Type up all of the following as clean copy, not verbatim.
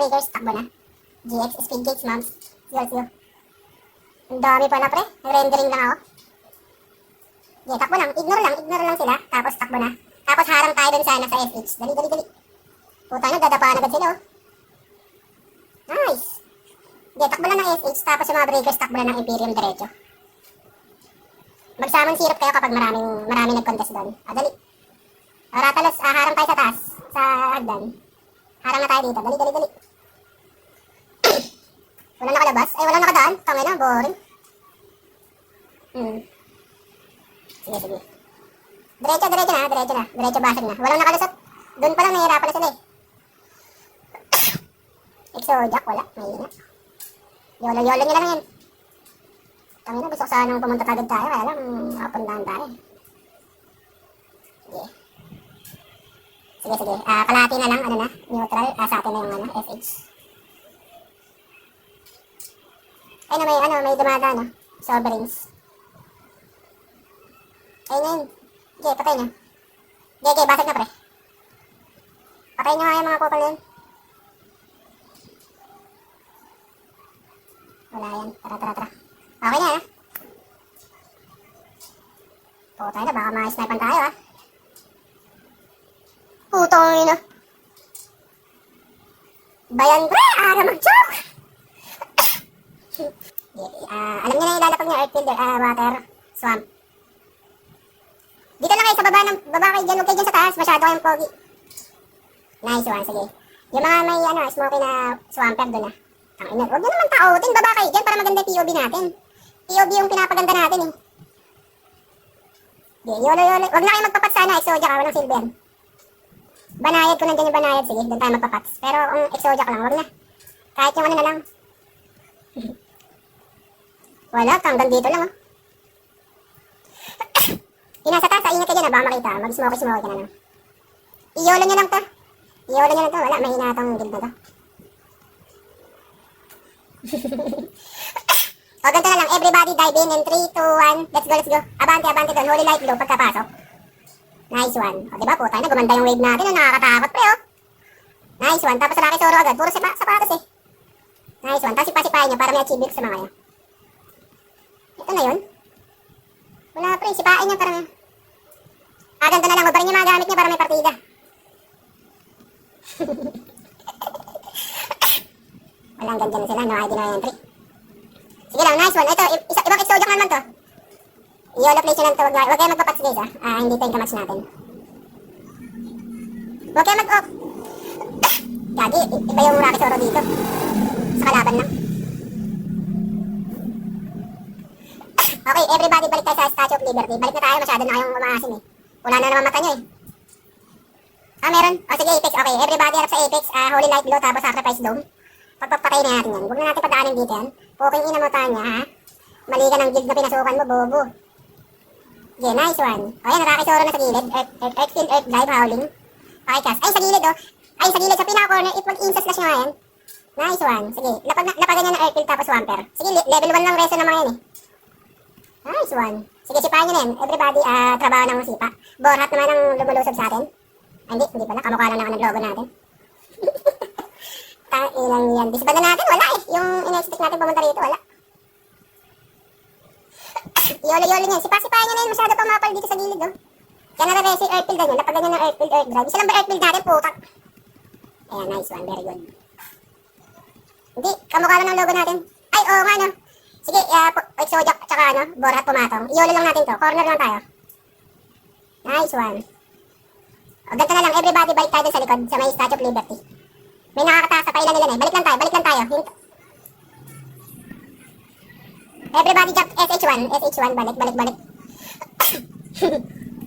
breakers, takbo na. GX, speed gates, moms. Let's go. Ang dami pala pre. Nag-rendering lang ako. Okay, takbo lang. Ignore lang sila. Tapos takbo na. Tapos harang tayo dun sana sa FH. Dali. Puta na, dadapaan agad sila oh. Nice. Okay, takbo lang ng FH. Tapos yung mga breakers, takbo lang ng Imperium diretso. Magsamang sirap kayo kapag maraming nag-contest doon. Dali. Ratalos, harang tayo sa taas. Sa hagdan. Harang na tayo dito. Dali. Walang nakalabas. Ay, walang nakadaan. Tangina, boring. Sige. Diretso na. Diretso basag na. Walang nakalusot. Doon pa lang nahihirapan na sila eh. Exojak, wala. Mahina. Yolo nyo lang yan. Tangina, gusto ko sanang pumunta kagad tayo. Kaya lang, makapundahan tayo. Sige. Kalahati na lang, neutral. Sa atin na yung FH. Ay na may dumada, Sovereigns. Ayun. Okay, patay nyo. Okay, basag na pre. Patay nyo nga yung mga kupal na yun. Wala yan. Tara. Okay na, Putay na, baka ma-snipan tayo, Putong ina. Bayan pre, mag-joke! Alam niyo na yung lalapag niya, earth fielder, water, swamp. Dito lang kayo sa baba kayo dyan, huwag kayo dyan sa taas, masyado kayong pogi. Nice one, sige. Yung mga may smoky na swamper doon Huwag nyo naman taotin, baba kayo dyan para maganda yung POV natin. POV yung pinapaganda natin eh. Yolo. Huwag na kayo magpapat sana, Exojak walang silver. Banayad ko nandyan yung banayad, sige, doon tayo magpapats. Pero kung Exojak lang, huwag na. Kahit yung na lang. Wala, hanggang dito lang Yung nasa taas, ingat ka dyan baka makita. Mag-smoky ka na lang. Iyolo nyo lang to. Wala, mahina itong guild na to. O, ganito na lang. Everybody dive in 3, 2, 1. Let's go. Abante doon. Holy light blue pagkapasok. Nice one. O, diba po? Tayo na, gumanda yung wave natin. Nakakatakot pre, Nice one. Tapos Rocky Soro agad. Puro sapatos eh. Nice one. Tapos sipa-sipahin nyo para may achievement sa mga kayo. Ito na yun. Wala pre, sipain nyo parang ganito na lang, mabarin yung mga gamit nyo para may partida. Walang ganyan na sila, no ID no entry. Sige lang, nice one. Ito, ibang Exojak naman to. I-yolo place nyo lang to, wag kayo magpapats guys hindi to yung kamatch natin. Wag kayo mag-off. Gagi, iba yung Rocky Soro dito. Sa kalaban lang. Okay, everybody, balik tayo sa Statue of Liberty. Balik na tayo, masyado na kayong umaasin Wala na naman mata nyo meron? O sige, Apex. Okay, everybody harap sa Apex. Holy Light Glow, tapos Sacrifice Dome. Pagpapatay na natin yan. Huwag na natin pagdaanin dito yan. Puking ina mo tanya, Mali ka ng guild na pinasukan mo, bobo. Okay, nice one. O yan, nakakisoro na sa gilid. Earthfield, Earth Drive, Howling. Okay, cast. Ay, sa gilid, Ay, sa gilid, sa pinaka-corner. Mag-insas slash nyo nga yan. Nice one. Sige, lapagan nyo ng Earthfield tapos Swamper. Sige, level 1 lang reso ng mga yan Nice one. Sige, sipahan nyo na yan. Everybody, trabaho ng sipa. Borhat naman ang lumulusog sa atin. Hindi pala. Kamukha lang naman ang logo natin. Ilang yan. Disband na natin, wala Yung in-expect natin pumunta rito, wala. Yolo niyan. Sipa-sipahan nyo na yan. Masyado pang mapal dito sa gilid, Kaya nare-resi Earthfield ganyan. Lapagan nyo ng Earthfield, Earth Drive. Isa lang ba Earthfield natin, putak? Ayan, nice one. Very good. Hindi, kamukha lang ang logo natin. Ay, oo nga, Sige, Exojak, tsaka Borhat pumatong. Yolo lang natin to. Corner lang tayo. Nice one. O, ganito na lang. Everybody, balik tayo dun sa likod sa may Statue of Liberty. May nakakataas sa pailan nila Balik lang tayo. Everybody jump SH1. SH1, balik.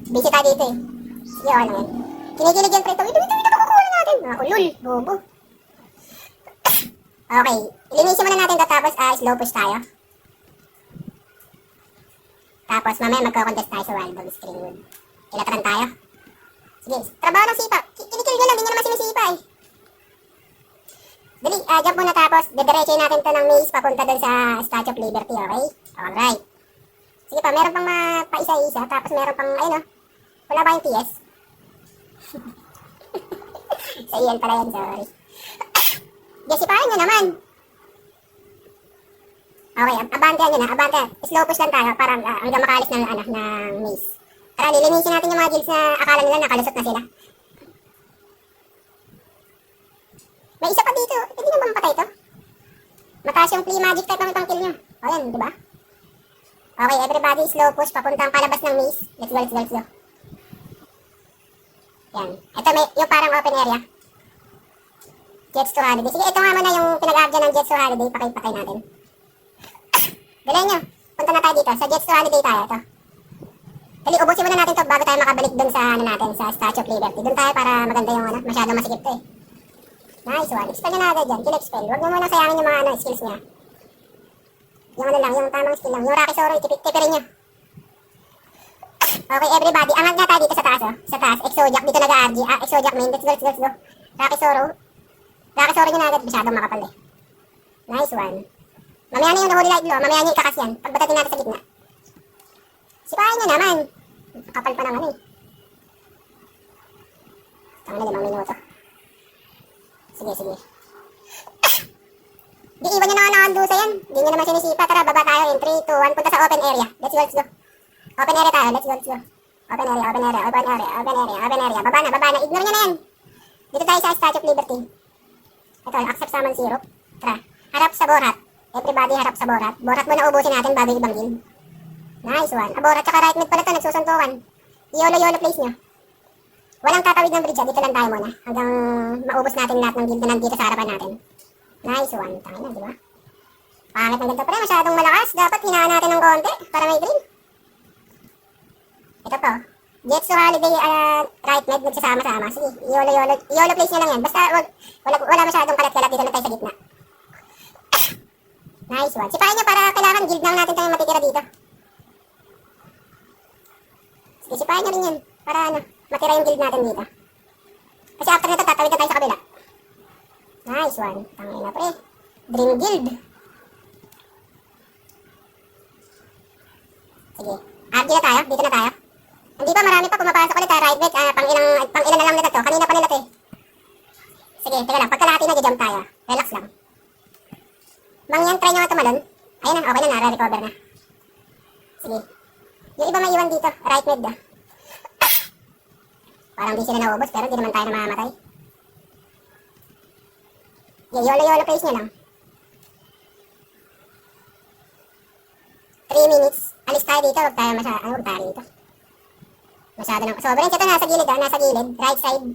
Busy tayo dito Sige, okay lang yan. Kinikilig yan, pre. Ito kukuha natin. Ulul, bobo. Okay, ilinisin muna natin ito tapos slow push tayo. Tapos mamaya magko-contest tayo sa Wild Dog Screenwood. Kilataran tayo. Sige, trabaho ng sipa. Kinikil nyo lang, hindi nyo naman sinisipa Dali, jump muna tapos dediretso natin to ng maze papunta dun sa Statue of Liberty, okay? Alright. Sige pa, meron pang paisa-isa, tapos meron pang, wala ba yung TS? Sa iyan pala yan, sorry. Gesipahin nyo naman. Okay, abantayan nyo na, abantayan. Slow push lang tayo para hanggang makalis ng, ng maze. Tara, lilinisin natin yung mga guilds na akala nila nakalusot na sila. May isa pa dito. Hindi na ba mapatay ito? Mataas yung flea magic type ang itong kill nyo. O yan, di ba? Okay, everybody, slow push papuntang palabas ng maze. Let's go, let's go, let's go. Yan. Ito may, yung parang open area. Jets to Holiday. Sige, ito nga muna yung pinag-aagyan ng Jets to Holiday. Pakipatay natin. Dali nyo. Punta na tayo dito. Sa Jets to Holiday tayo. Ito. Dali, ubusin muna natin to bago tayo makabalik dun sa natin, sa Statue of Liberty. Dun tayo para maganda yung masyadong masikip to eh. Nice one. Expel nyo na agad dyan. Kill expel. Huwag nyo muna sayangin yung mga skills niya. Yung lang, yung tamang skill lang. Yung Rocky Soro, tipirin nyo. Okay, everybody. Angat nga tayo dito sa taas, oh. Sa taas. Exojak. Dito nag-RG. Exojak main. Let's go, let's go, let's go. Rocky Soro. Rocky Soro nyo na agad. Masyadong makapal eh. Nice one. Mamaya na yung Holy Light Law. Mamaya nyo ikakas yan. Pagbatatin natin sa gitna. Sipahin nyo naman. Kapal pa naman eh. Tama na 5 minuto. Sige, sige. Di iwan nyo naman ang andusa yan. Di nyo naman sinisipa. Tara, baba tayo in 3, 2, 1. Punta sa open area. Let's go, let's go. Open area tayo. Let's go, let's go. Open area, open area, open area, open area, open area. Baba na, baba na. Ignore nyo na yan. Dito tayo sa Statue of Liberty. Ito, accept summon syrup. Tara, harap sa Borat. Everybody harap sa Borat. Borat muna ubusin natin bago ibang guild. Nice one. Borat tsaka right mid pala ito. Nagsusuntukan. Yolo place nyo. Walang tatawid ng bridge. Dito lang tayo muna. Hanggang maubos natin lahat ng guild na nandito sa harapan natin. Nice one. Tangin na, di ba? Pangit ng ganito pre. Masyadong malakas. Dapat hinaan natin ng konti para may green. Ito po. Jets to Holiday right mid nagsasama-sama. Sige, yolo place nyo lang yan. Basta wala masyadong kalat-kalat dito lang tayo sa gitna. Nice one. Sipahin nyo para kailangan guild lang natin tayong matitira dito. Sige, sipahin nyo rin yun. Para matira yung guild natin dito. Kasi after nito, tatawid na tayo sa kabila. Nice one. Tangin na pre. Dream guild. Sige. RG na tayo. Dito na tayo. Hindi pa, marami pa. Pumapasok ulit tayo. Right back. Pang-ilan na lang nito to. Kanina pa nila to eh. Sige, teka lang. Pagkalahati na, jump tayo. Relax lang. Mangyan, try nyo nga tumalon. Ayun na, okay na. Nare-recover na. Sige. Yung iba may iwan dito. Right mid ah. Parang di sila naubos, pero di naman tayo namamatay. Yolo place nyo lang. 3 minutes. Alis tayo dito, huwag tayo dito. Masyado na. Sobra rin. Ito nasa gilid nasa gilid. Right side.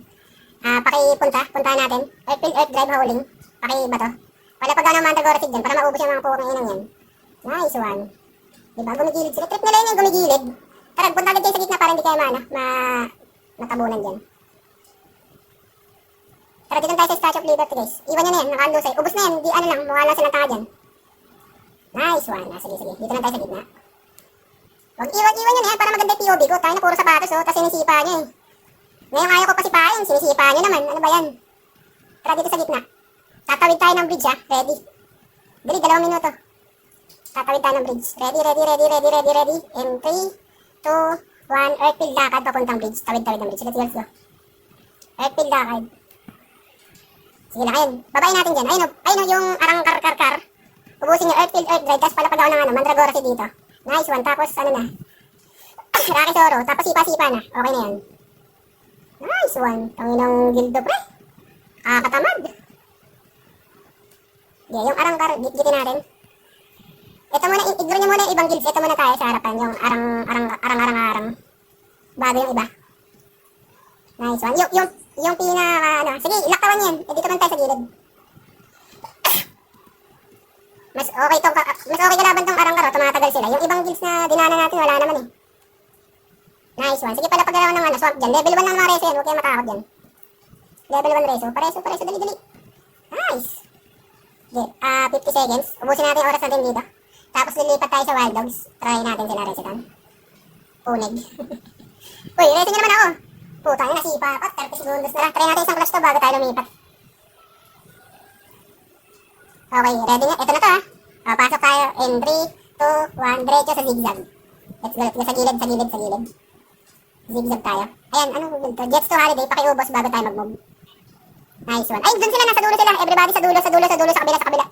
Punta natin. Earth drive howling. Pakibato. Wala pa gano'ng mandragora seed dyan para maubos yung mga pukong inang yan. Nice one. Diba? Gumigilid sila. Trip nila yun yung gumigilid. Tara, punta agad kayo sa gitna para hindi kayo matabunan dyan. Tara, dito tayo sa Statue of Liberty guys. Iwan nyo na yan, nakaandusay. Ubus na yan, di lang, mukha lang silang tanga dyan. Nice one. Sige, sige. Dito lang tayo sa gitna. Huwag iwan nyo na yan para maganda yung POV ko. Tayo na puro sapatos tapos sinisipa nyo eh. Ngayon ayaw ko pa sipahin, sinisipa nyo naman. Ano ba yan? Tara, dito sa gitna. Tatawid tayo ng bridge ready. Dali, 2 minuto. Tatawid tayo ng bridge. Ready. In 3, 2, 1, Earthfield lakad papuntang bridge. Tawid ng bridge. Let's go. Earthfield lakad. Sige lang, ayun. Babayin natin dyan. Ayun yung arang kar. Ubusin yung Earthfield, Earth Drive. Tapos palapag ako ng Mandragora si dito. Nice one. Tapos ano na. Rocky Soro. Tapos sipa na. Okay na yan. Nice one. Tanginang gildo pre. Katamad. Yeah, yung arang kar. Gitin natin. Ito muna. Ignore nyo muna yung ibang guilds. Ito muna tayo sa harapan. Yung arang. Bago yung iba. Nice one. Yung sige, ilaktawan yan. Dito man tayo sa gilid. Mas okay kalaban tong arang karo. Tumatagal sila. Yung ibang guilds na dinaanan natin, wala naman eh. Nice one. Sige pala paggalawan ng swamp dyan. Level 1 lang mga reso yan. Huwag kayo matakot dyan. Level 1 reso. Pareso. Dali. Nice. Okay, 50 seconds. Ubusin natin yung oras natin dito. Tapos lilipat tayo sa Wild Dogs. Try natin sila resetan. Punig. Uy, reso nyo naman ako. Puta, yun nasipa pa. 30 seconds na lang. Try natin isang clutch to bago tayo lumipat. Okay, ready nga. Ito na to pasok tayo. In 3, 2, 1. Diretso sa zigzag. Let's go. Sa gilid. Zigzag tayo. Ayan, anong move to? Jets to Holiday. Pakiubos bago tayo mag-move. Nice one. Ay, dun sila, nasa dulo sila. Everybody sa dulo, sa kabila.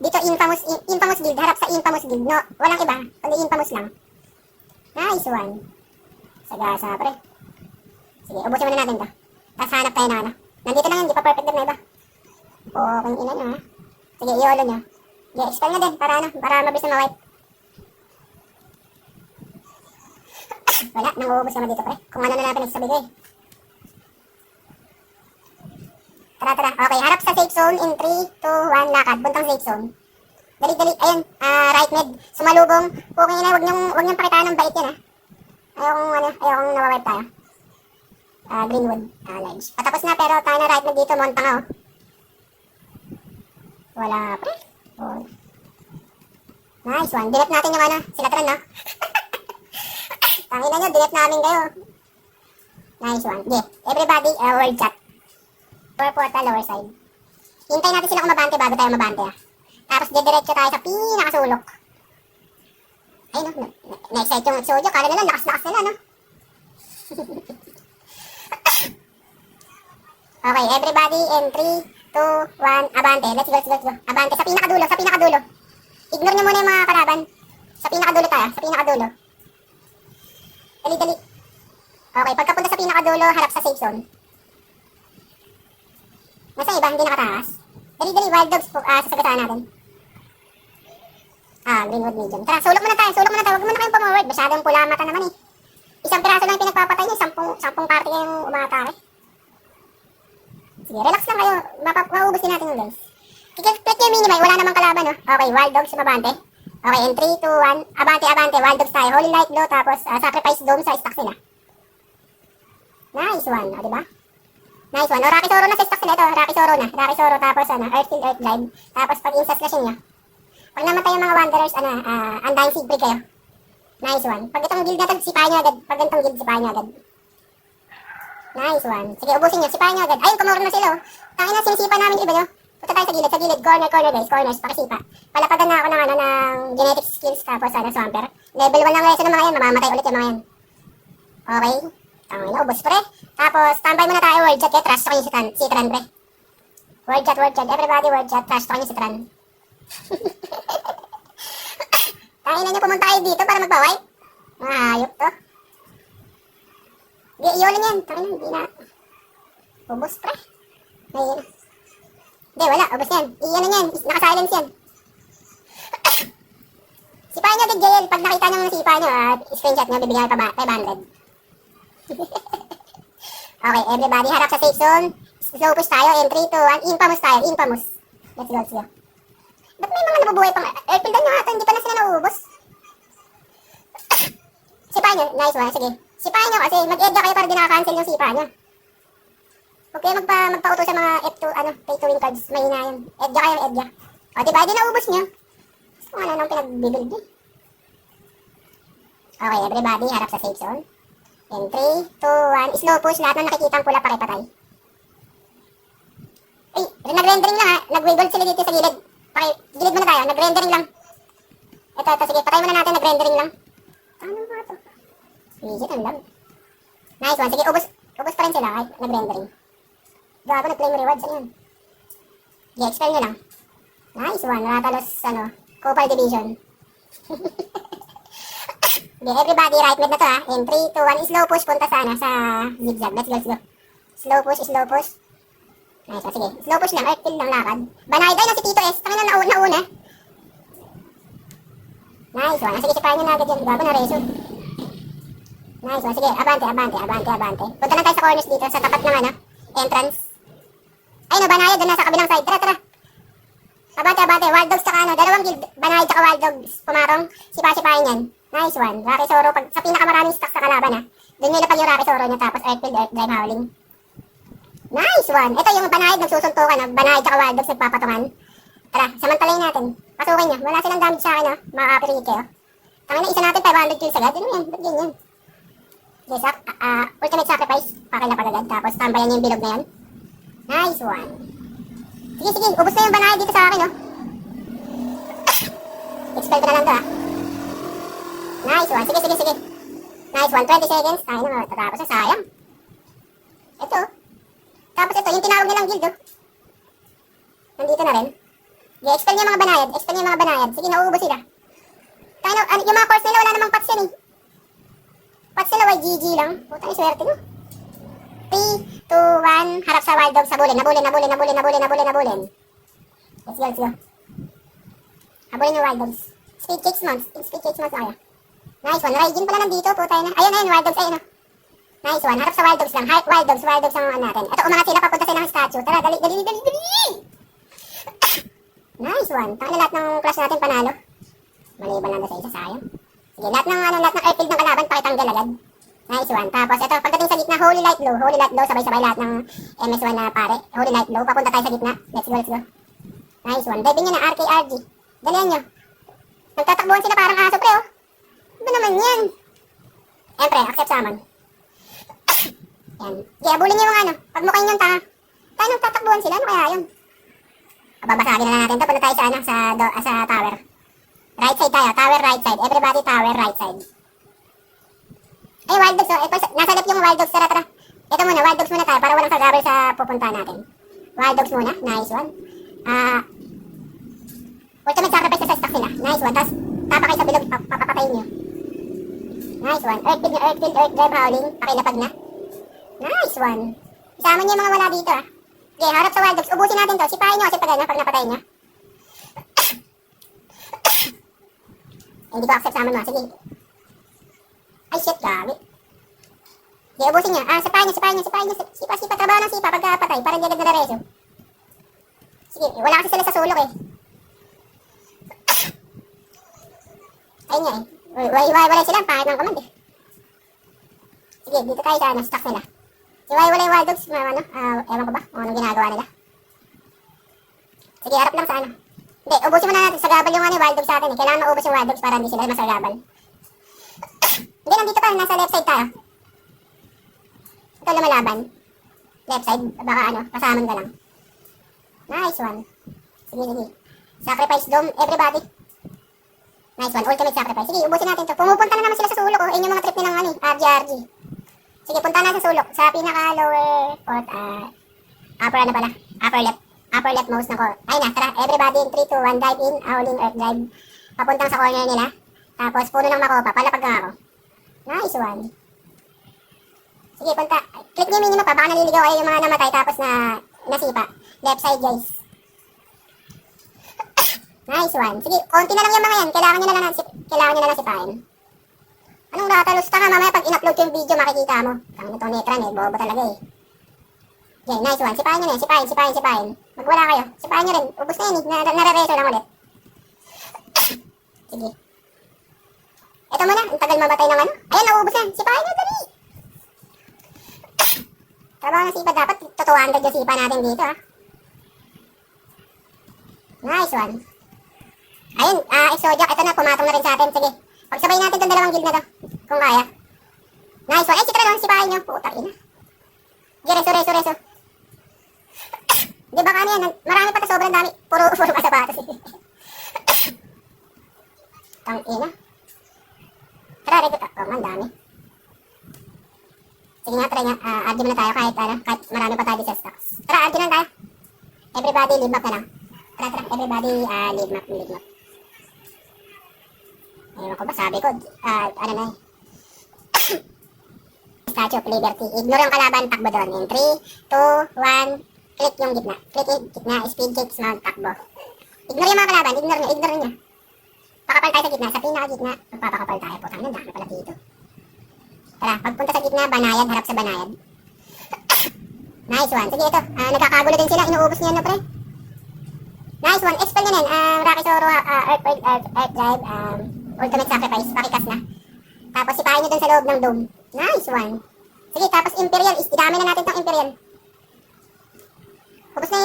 Dito, infamous guild. Harap sa infamous guild. No, walang iba. Kundi infamous lang. Nice one. Sagasa, pre. Sige, ubusin muna natin to. Tapos hanap tayo na ano. Nandito lang yun, di pa perfect din na iba. Okay, ina nyo ha. Sige, i-olo nyo. Sige, expel na din, para ano, para mabilis na ma-wipe. Wala, nanguubos naman dito pre. Kung ano na lang pinagsasabi ko eh. Tara. Okay, harap sa safe zone in 3, 2, 1, lakad. Buntang safe zone. Dali. Ayun, right mid. Sumalubong. Okay na, wag niyong pakitaan ng bait yan ha. Ayokong nawawipe tayo. Greenwood, large. Patapos na pero tayo na right mid dito, montang oh. Wala pre. Oh. Nice one. Dinat natin yung ano, sila Tran no? Tangina nyo, dinat namin kayo. Nice one. Yeah, everybody, word chat. Lower portal, lower side. Hintayin natin sila kung mabante bago tayo mabante ah. Tapos diretso tayo sa pinakasulok. Ay no, na-excite yung Sojo. Kala nila, lakas nila no? Okay, everybody in 3, 2, 1, abante. Let's go. Abante, sa pinakadulo. Ignore nyo muna yung mga kalaban. Sa pinakadulo tayo, Dali. Okay, pagkapunta sa pinakadulo, harap sa safe zone. Nasa iba, hindi nakataas. Dali, wild dogs po, sasagasaan natin. Greenwood medium. Tara, sulok muna tayo. Huwag muna kayong pumaward. Masyadong pula mata naman eh. Isang piraso lang pinagpapatay niyo, 10 party kayong umatake. Sige, relax lang kayo. Maubos din natin yung guys. Click yung minimay, wala namang kalaban no? Okay, wild dogs mabante. Okay, in 3, 2, 1, abante, wild dogs tayo. Holy light glow, tapos sacrifice dome sa stack sila. Nice one, diba? Nice one. Rocky Soro na sa stock sila ito. Rocky Soro, tapos Earthfield, Earth Glide. Tapos pag insast slashin nyo. Pag namatay yung mga Wanderers, Undying Siegfried kayo. Nice one. Pag itong guild na ito, sipahin nyo agad. Nice one. Sige, ubusin nyo. Sipahin nyo agad. Ayun, kumurong na sila oh. Tangin na, sinisipa namin iba nyo. Punta tayo sa gilid. Corner guys. Corners, pakisipa. Palapagan na ako ng genetic skills, tapos Swamper. Level 1 lang reso ng mga yan. Mamamatay ulit yung mga yan. Okay. Tangin na, ubos pre. Tapos, standby muna tayo, word chat. Trash talk nyo si Tran, pre. Word chat. Everybody word chat. Trash talk nyo si Tran. Tangin na nyo, pumunta kayo dito para magpa-wipe. Mga hayop to. Di, iyon yan. Tangin na, hindi na. Ubos pre. May hindi, wala. Ubos yan. Iyan yan. Naka-silence yan. Sipahin nyo agad, JL. Pag nakita nyo ng sipa nyo, screenshot nyo, bibigyan pa 500. Okay, everybody, harap sa safe zone. Slow push tayo. In 3, 2, 1. Infamous tayo. Let's go. Ba't may mga nabubuhay pang airfieldan nyo nga ito? Hindi pa na sila nauubos. Sipahin nyo. Nice one. Sige. Sipahin nyo kasi mag-edya kayo para di nakakancel yung sipa nyo. Huwag kayo magpa-auto sa mga F2, pay to win cards. Mahina yun. Edya kayo, edya. O, diba? Di naubos nyo. Kung ano nang pinag-build nyo. Okay, everybody, harap sa safe zone. In 3, 2, 1. Slow push. Lahat ng nakikitang pula pakipatay. Ay, nag-rendering lang ha. Nag-wiggle sila dito sa gilid. Gilid muna tayo. Nag-rendering lang. Ito. Sige, patay muna natin. Nag-rendering lang. Ano ba ito? Legit, ang dami. Nice one. Sige, ubos pa rin sila kahit nag-rendering. Gago, nag-claim rewards. Ano yun? I-expel nyo lang. Nice one. Ratalos, Copal Division. Okay, everybody, right mid na to ha. In 3, 2, 1. Slow push. Punta sa zigzag. Let's go. Slow push. Nice one. Sige, slow push lang. Earthfield lang lakad. Banay na si Tito S. Tangin na nauna. Nice one. Sige, sipahin nyo na agad yan. Gago na reso. Nice one. Sige, abante. Punta lang tayo sa corners dito. Sa tapat ng entrance. Ay no, Banaya doon na sa kabilang side. Tara. Abante. Wild dogs tsaka dalawang guild. Banaya tsaka wild dogs. Pumarong. Sipahin yan. Nice one. Rocky Soro. Sa pinakamaraming stocks sa kalaban ha. Doon nyo lapag yung Rocky Soro nyo. Tapos Earthfield, Earth Drive Howling. Nice one. Ito yung Banaya nagsusuntukan. Banaya tsaka wild dogs nagpapatungan. Tara, samantalayin natin. Pasukin nyo. Wala silang damage sa akin Makaka-period kayo. Tangin na isa natin 500 kills agad. Ano yan? Ba't ganyan? Yes, ultimate sacrifice. Pakilapag agad. Tapos tambayan yung bilog na yan. Nice one. Sige. Ubus na yung Banaya dito sa akin Expel ko na lang to Nice one. Sige. Nice one. 20 seconds. Tayo na. Tatapos na. Sayang. Ito. Tapos ito. yung tinawag nilang guild, oh. Nandito na rin. I-expel niya mga banayad. Expel niya mga banayad. Sige, nauubos sila. Tayo, yung mga course nila, wala namang pots yun, eh. Pots nila, GG lang. Puta, yung swerte nyo. 3, 2, 1. Harap sa wild dog sa bulin. Nabulin. Let's go. Habulin yung wild dogs. Speed kicks months kaya. Nice one. Raijin pala nandito, puta na. Ayun, wild dogs, ayun, oh. Nice one. Harap sa wild dogs lang. Wild dogs ang ano natin. Ito, umangat sila papunta silang statue. Tara, dali. Nice one. Taka na lahat ng clash natin panalo. Maliban lang na sa isa, sayang. Sige, lahat ng airfield ng kalaban, pakitanggal agad. Nice one. Tapos, ito, pagdating sa gitna, Holy Light Blow, sabay-sabay lahat ng MS1 na pare. Holy Light Blow, papunta tayo sa gitna. Let's go. Nice one. Diving nyo na, RKRG. Dalihan nyo. Nagtatakbuhan sila parang aso, pre, oh. Ano naman yan? Siyempre, accept summon. Yan. Sige, abulin nyo yung ano. Pag mukha yung tanga. Tayo nagtatakbuhan sila, ano kaya yun? Babasagin na natin ito. Punta tayo sa tower. Right side tayo. Tower right side. Everybody tower right side. Ay, wild dogs, oh. Nasa left yung wild dogs. Tara. Ito muna, wild dogs muna tayo para walang kagabal sa pupunta natin. Wild dogs muna. Nice one. Ultimate sacrifice sa stock nila. Nice one. Tapos, tapa kayo sa bilog. Papapatayin nyo. Nice one. Earth drive howling. Pakilapag na. Nice one. Isama nyo yung mga wala dito, ah. Okay, harap sa wild dogs. Ubusin natin to. Sipahin nyo kasi pag napatayin nyo. Hindi ko accept summon mo. Sige. Ay, shit, gabi. Okay, ubusin nyo. Sipahin nyo. Sipa. Trabaho ng sipa pagkapatay. Para hindi agad na reso. Sige, wala kasi sila sa sulok, eh. Ayun nga, eh. Wala sila. Pangit ng command, eh. Sige, dito tayo sa stock nila. Wala yung wild dogs. Ewan ko ba kung anong ginagawa nila. Sige, harap lang sa ano. Hindi, ubusin mo na natin. Sagabal yung wild dogs sa atin, eh. Kailangan maubos yung wild dogs para hindi sila masagabal. Hindi, nandito pa. Nasa left side tayo. Ito lumalaban. Left side. Baka pasaman ka lang. Nice one. Sige. Sacrifice dome, everybody. Nice one, ultimate sacrifice. Sige, ubusin natin to. Pumupunta na naman sila sa sulok, oh. Ayun yung mga trip nilang RG. Sige, punta na sa sulok. Sa pinaka-lower port, upper left most na ko. Ayun na, tara, everybody in 3, 2, 1, dive in, howling earth drive. Papuntang sa corner nila. Tapos, puno ng makopa, palapag nga ako. Nice one. Sige, punta. Click niyo minimum pa, baka naliligaw kayo yung mga namatay tapos nasipa. Left side, guys. Nice one. Sige, konti na lang yung mga yan. Kailangan nyo na lang sipahin. Anong ratalos ka nga? Mamaya pag in-upload ko yung video, makikita mo. Kang itong netran, eh. Bobo talaga, eh. Okay, nice one. Sipahin nyo na yan. Sipahin. Magwala kayo. Sipahin nyo rin. Ubus na yun, eh. Nare-reso lang ulit. Sige. Ito muna. Ang tagal mamatay ng ano. Ayan, nauubos yan. Sipahin nyo, dali. Trabaho ng sipa. Dapat totoo 100 yung sipa natin dito, ha. Nice one. Ayun, Exodia, ito na, pumatong na rin sa atin. Sige, pagsabay natin itong dalawang guild na to, kung kaya. Nice one. Ay, si Tron, sipahin nyo. Puta, ina. Sige, reso. Di ba kano yan? Marami pa ta, sobrang dami. Puro kasapatos. Tang ina. Tara, regot. Man, dami. Sige nga, try nga. Argue na tayo kahit marami pa tayo sa stocks. Tara, argue na tayo. Everybody, leave map na lang. Tara, everybody, leave map. Ewan ko ba, sabi ko, ano na eh. Statue of Liberty. Ignore yung kalaban, takbo doon. In 3, 2, 1, click yung gitna. Click yung gitna, speed kicks, mount, takbo. Ignore yung mga kalaban, ignore nyo. Pakapal tayo sa gitna, sa pinaka-gitna, magpapakapal tayo. Putang nang dami pala dito. Tara, pagpunta sa gitna, banayad, harap sa banayad. Nice one. Sige, ito. Nagkakagulo din sila, inuubos niya, no, pre? Nice one. Expel nyo din. Rocky Zoro, Earth Drive, ultimate sacrifice, pakikas na. Tapos sipahin nyo dun sa loob ng dome. Nice one. Sige, tapos Imperial, idami na natin tong Imperial. Ubus na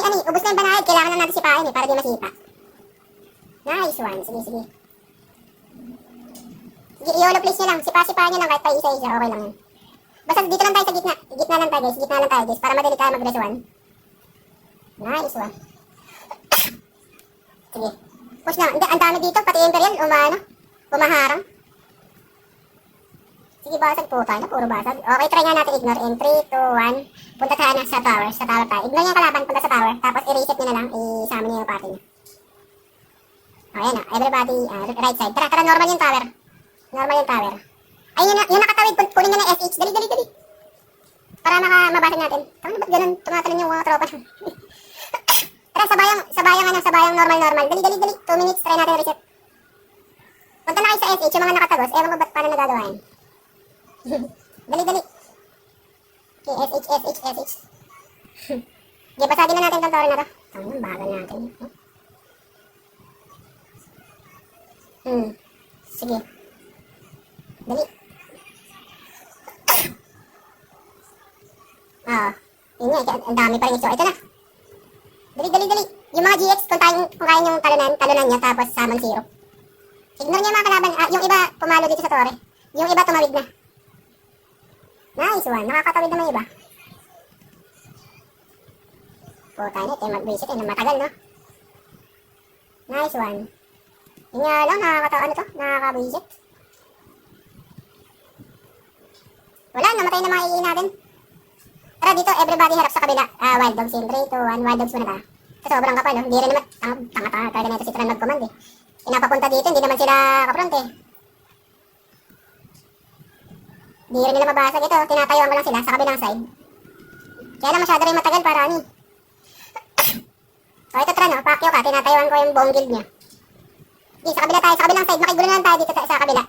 yung banayad, kailangan na natin sipahin, para di masipa. Nice one. Sige. Sige, i-hollow place nyo lang. Sipahin nyo lang kahit pa isa-isa, okay lang yan. Basta dito lang tayo sa gitna. Gitna lang tayo guys, para madali tayo mag-res 1. Nice one. Sige. Push na. Ang dami dito, pati Imperial, umaharang. Sige, basag po tayo. Puro basag. Okay, try nga natin ignore. In 3, 2, 1. Punta tayo na sa tower. Sa tower tayo. Ignore niya yung kalaban. Punta sa tower. Tapos i-reset niyo na lang. Isama niyo yung party niyo. Okay na. Everybody, right side. Tara, normal yung tower. Normal yung tower. Ayun yung nakatawid. Kunin niyo na SH. Dali, dali, dali. Para mabasag natin. Tama, ba't ganun? Tumatalon yung mga tropa. Tara, sabayang normal. Dali, dali, dali. 2 minutes. Try natin reset. Punta na kayo sa SH. Yung mga nakatagos. Ewan ko ba't paano nagagawa yan. Dali, dali. Okay, SH. Okay, basagin na natin itong tower na to. Tama, bagal natin. Sige. Dali. Yun nga, ang dami pa rin ito. Ito na. Dali, dali, dali. Yung mga GX, kung kaya yung talunan niya, tapos samang zero. Ignore niya mga kalaban. Yung iba, pumalo dito sa tore. Yung iba, tumawid na. Nice one. Nakakatawid naman iba. Puta na, ito mag-visit. Matagal, no? Nice one. Yun nga lang, nakaka-visit. Wala, namatay na mga iin natin. Tara dito, everybody harap sa kabila. Wild Dogs in 3, 2, 1. Wild Dogs muna tayo. Sa sobrang kapal, no? Hindi rin naman, tanga-tanga talaga na ito si Tran mag-command, eh. Pinapapunta dito, hindi naman sila kapront, eh. Hindi rin nila mabasag ito. Tinatayuan ko lang sila sa kabilang side. Kaya lang masyado rin matagal para ani. So ito Tran, no? Pakyo ka. Tinatayuan ko yung buong guild niya. Sige, sa kabila tayo. Sa kabilang side. Makigulo na tayo dito sa kabila.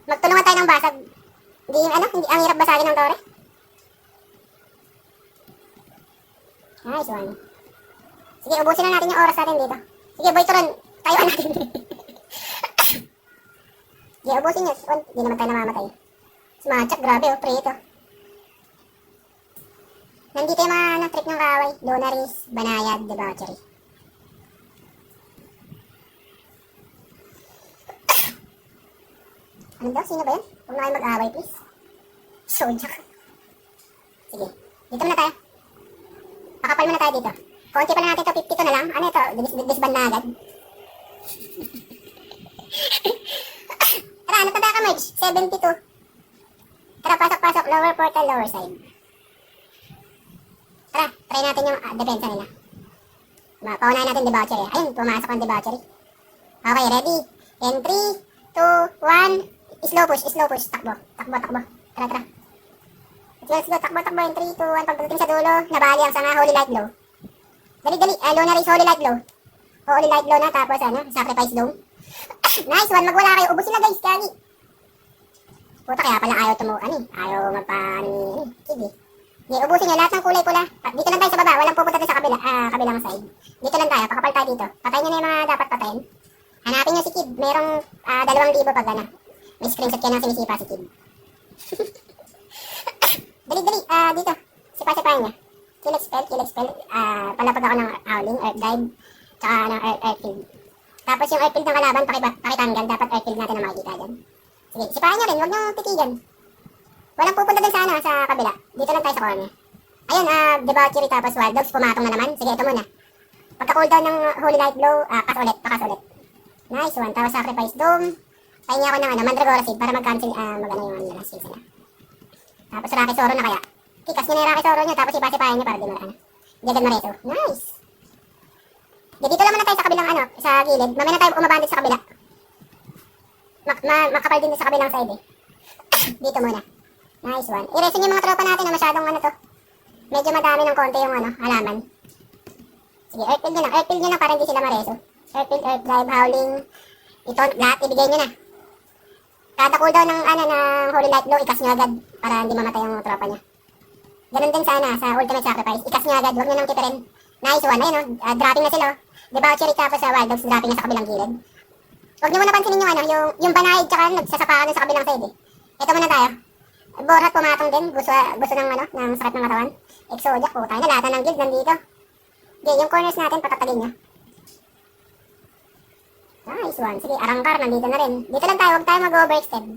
Magtulungan tayo ng basag. Hindi ang hirap basagin ng tore. Nice one. Sige, ubusin na natin yung oras natin dito. Sige, boy Tron. Tayuan natin. Sige, ubusin nyo. Hindi naman tayo namamatay. Smatchak, grabe oh, pre ito. Nandito yung mga trip ng kaaway. Lunaries, Banayad, Debauchery. Ano daw? Sino ba yun? Huwag na kayo mag-aaway, please. Sojak. Sige, dito muna tayo. Pakapal muna tayo dito. Konti pa lang natin ito, 52 na lang. Ano ito? Disband na agad. Tara, ano tanda ka, Merge? 72. Tara, pasok. Lower portal, lower side. Tara, try natin yung depensa nila. Paunahin natin debauchery. Ayun, pumasok ang debauchery. Okay, ready? In 3, 2, 1. Slow push. Takbo. Tara. Let's go, takbo. In 3, 2, 1. Pagdating sa dulo, nabali ang sanga, Holy Light Glow. Dali. Lunaries, Holy Light Glow. Holy Light Glow na, tapos Sacrifice Dome. Nice one, magwala kayo. Ubus sila guys, kagi. Puta, kaya pala ayaw ayaw sige. Sige, ubusin nyo lahat ng kulay pula. Dito lang tayo sa baba, walang pupunta tayo sa kabilang side. Dito lang tayo, pakapal tayo dito. Patayin nyo na yung mga dapat patayin. Hanapin nyo si Kid, merong 2,000 pag may screenshot kayo ng sinisipa si Kid. Dali, dito. Sipa-sipahin niya. Kill expel. Palapag ako ng Howling, Earth Dive, tsaka ng Earth Field. Tapos yung Earth Field ng kalaban, pakitanggal. Dapat Earth Field natin na makikita dyan. Sige, sipahin nyo rin, huwag nyo titigan. Walang pupunta dun sa kabila. Dito lang tayo sa corner. Ayun, Debauchery tapos Wild Dogs, pumatong na naman. Sige, ito muna. Pagka-cooldown ng Holy Light Glow, pakas ulit. Nice one, tapos Sacrifice Dome. Pahingi ako ng Mandragora Seed para mag-cancel, yung last seed sila. Tapos Rocky Zoro na kaya. Kikas nyo na yung Rocky Zoro nyo, tapos sipa-sipahin nyo para di marana. Di agad mareso. Nice! Dito lang muna tayo sa kabilang sa gilid. Mamaya na tayo umabandit sa kabila. Makapal din sa kabilang side eh. Dito muna. Nice one. I-resin yung mga tropa natin na masyadong medyo madami ng konti yung halaman. Sige, Earthfield nyo na para hindi sila mareso. Earthfield, Earth Drive, Howling. Ito, lahat ibigay nyo na. Kada cooldown ng Holy Light Glow, ikas nyo agad para hindi mamatay yung tropa niya. Ganun din sa Ultimate Sacrifice. Ikas nyo agad, huwag nyo nang tipirin. Nice one. Ayun dropping na sila. Debauchery tapos sa Wild Dogs, dropping na sa kabilang gilid. Huwag nyo muna pansinin yung Banayad tsaka nagsasapakan sa kabilang side eh. Ito muna tayo. Borat pumatong din. Gusto ng sakit ng katawan. Exodiac, putay na. Lahat ng guild nandito. Okay, yung corners natin, patatagin nyo. Nice one. Sige, Arangkar, nandito na rin. Dito lang tayo, huwag tayo mag-overextend.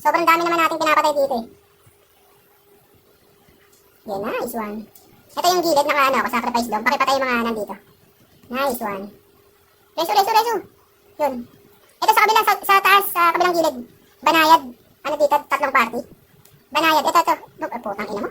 Sobrang dami naman natin pinapatay dito eh. Okay, nice one. Ito yung gilid, sacrifice dome. Pakipatay yung mga nandito. Nice one. Resu. Yun. Ito sa kabilang, sa taas, sa kabilang gilid. Banayad. Ano dito? Tatlong party? Banayad. Ito. Putang ina mo.